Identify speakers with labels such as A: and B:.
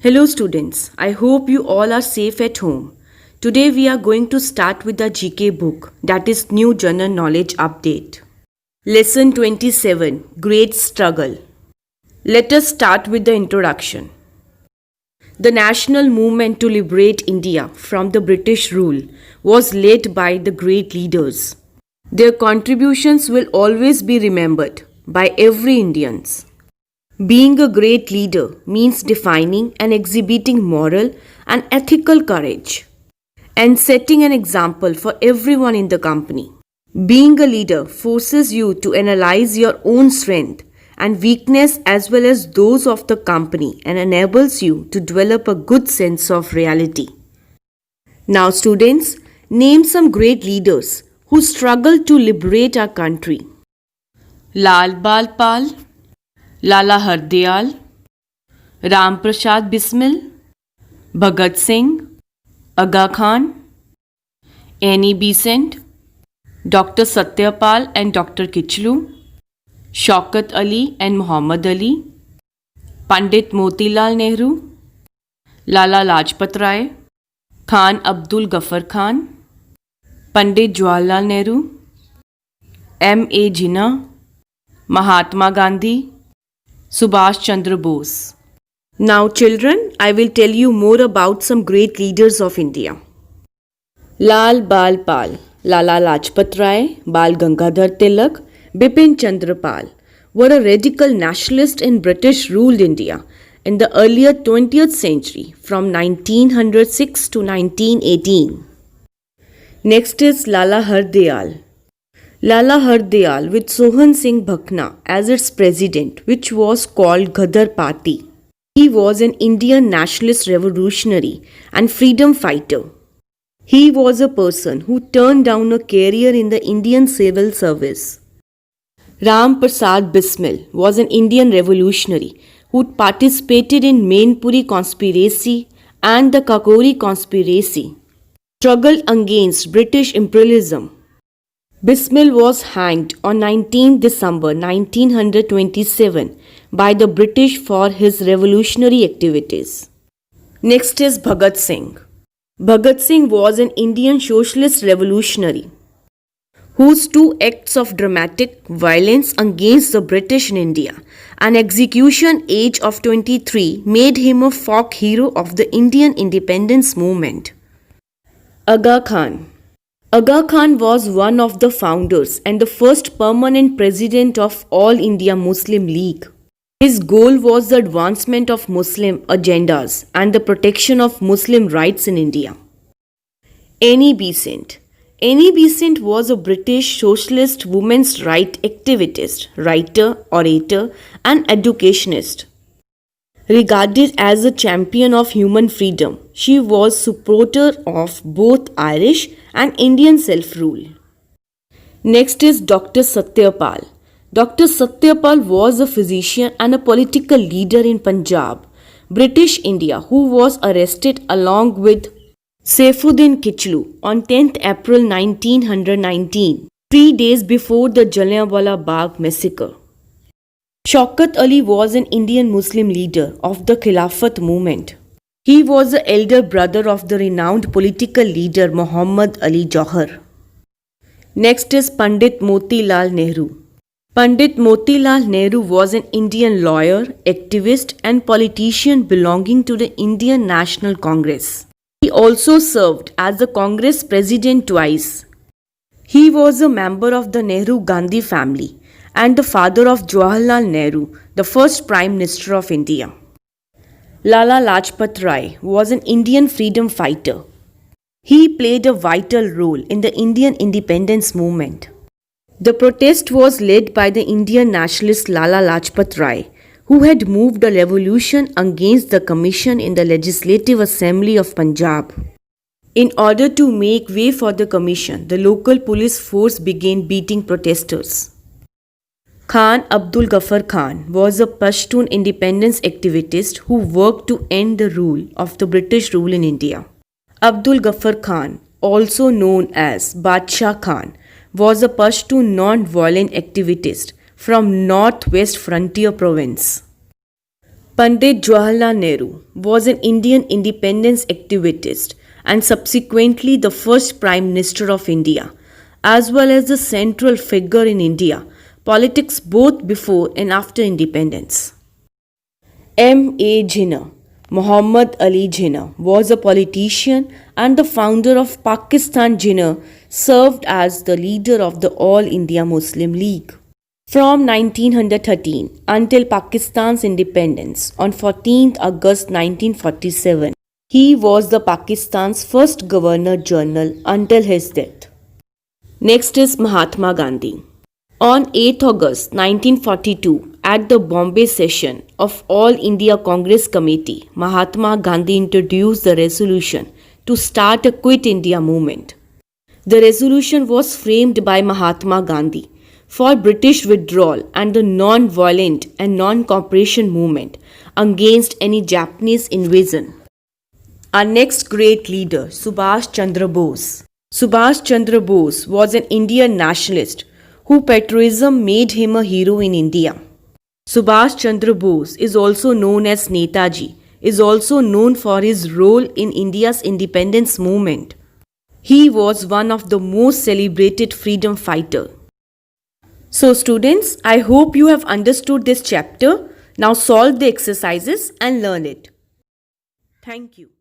A: Hello students, I hope you all are safe at home. Today we are going to start with the GK book, that is New General Knowledge Update. Lesson 27, Great Struggle. Let us start with the introduction. The national movement to liberate India from the British rule was led by the great leaders. Their contributions will always be remembered by every Indian. Being a great leader means defining and exhibiting moral and ethical courage and setting an example for everyone in the company. Being a leader forces you to analyze your own strength and weakness as well as those of the company and enables you to develop a good sense of reality. Now students, name some great leaders who struggled to liberate our country. Lal Bal Pal, Lala Hardayal, Ram Prasad Bismil, Bhagat Singh, Aga Khan, Annie Besant, Dr. Satyapal and Dr. Kichlu, Shaukat Ali and Muhammad Ali, Pandit Motilal Nehru, Lala Lajpat Rai, Khan Abdul Ghaffar Khan, Pandit Jawaharlal Nehru, M.A. Jinnah, Mahatma Gandhi, Subhash Chandra Bose. Now children, I will tell you more about some great leaders of India. Lal Bal Pal, Lala Lajpat Rai, Bal Gangadhar Tilak, Bipin Chandra Pal were a radical nationalist in British ruled India in the earlier 20th century from 1906 to 1918. Next is Lala Hardayal. Lala Hardayal with Sohan Singh Bhakna as its president, which was called Ghadar Party. He was an Indian nationalist revolutionary and freedom fighter. He was a person who turned down a career in the Indian civil service. Ram Prasad Bismil was an Indian revolutionary who participated in Mainpuri conspiracy and the Kakori conspiracy, struggled against British imperialism. Bismil was hanged on 19 December 1927 by the British for his revolutionary activities. Next is Bhagat Singh. Bhagat Singh was an Indian socialist revolutionary whose two acts of dramatic violence against the British in India and execution age of 23 made him a folk hero of the Indian independence movement. Aga Khan. Aga Khan was one of the founders and the first permanent president of All India Muslim League. His goal was the advancement of Muslim agendas and the protection of Muslim rights in India. Annie Besant. Annie Besant was a British socialist women's rights activist, writer, orator, and educationist. Regarded as a champion of human freedom, she was supporter of both Irish and Indian self-rule. Next is Dr. Satyapal. Dr. Satyapal was a physician and a political leader in Punjab, British India, who was arrested along with Saifuddin Kichlu on 10th April 1919, 3 days before the Jallianwala Bagh massacre. Shaukat Ali was an Indian Muslim leader of the Khilafat movement. He was the elder brother of the renowned political leader Muhammad Ali Jauhar. Next is Pandit Motilal Nehru. Pandit Motilal Nehru was an Indian lawyer, activist and politician belonging to the Indian National Congress. He also served as the Congress president twice. He was a member of the Nehru-Gandhi family and the father of Jawaharlal Nehru, the first Prime Minister of India. Lala Lajpat Rai was an Indian freedom fighter. He played a vital role in the Indian independence movement. The protest was led by the Indian nationalist Lala Lajpat Rai, who had moved a revolution against the commission in the Legislative Assembly of Punjab. In order to make way for the commission, the local police force began beating protesters. Khan Abdul Ghaffar Khan was a Pashtun independence activist who worked to end the rule of the British rule in India. Abdul Ghaffar Khan, also known as Badshah Khan, was a Pashtun non-violent activist from Northwest Frontier Province. Pandit Jawaharlal Nehru was an Indian independence activist and subsequently the first Prime Minister of India, as well as the central figure in India politics both before and after independence. M.A. Jinnah, Muhammad Ali Jinnah, was a politician and the founder of Pakistan. Jinnah served as the leader of the All India Muslim League. From 1913 until Pakistan's independence on 14th August 1947, he was the Pakistan's first Governor General until his death. Next is Mahatma Gandhi. On 8th August 1942, at the Bombay session of All India Congress Committee, Mahatma Gandhi introduced the resolution to start a Quit India movement. The resolution was framed by Mahatma Gandhi for British withdrawal and the non-violent and non-cooperation movement against any Japanese invasion. Our next great leader, Subhash Chandra Bose. Subhash Chandra Bose was an Indian nationalist whose patriotism made him a hero in India. Subhash Chandra Bose is also known as Netaji, is also known for his role in India's independence movement. He was one of the most celebrated freedom fighters. So students, I hope you have understood this chapter. Now solve the exercises and learn it. Thank you.